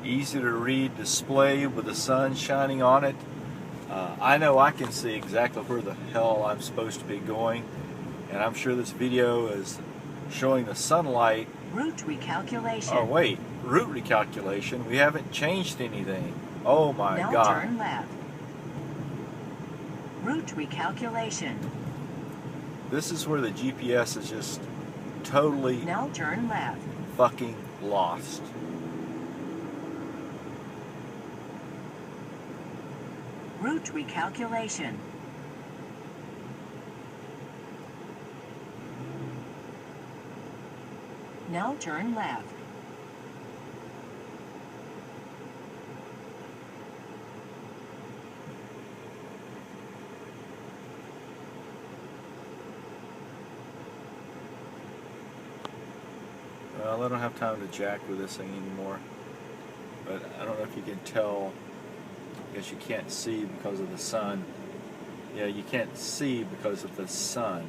easy to read display with the sun shining on it. I know I can see exactly where the hell I'm supposed to be going, and I'm sure this video is showing the sunlight. Route recalculation. Oh wait, route recalculation. We haven't changed anything. Oh my now God. Turn left. Route recalculation. This is where the GPS is just totally now turn left. fucking lost. Route recalculation. Now turn left. Well, I don't have time to jack with this thing anymore. But I don't know if you can tell. I guess you can't see because of the sun. Yeah, you can't see because of the sun.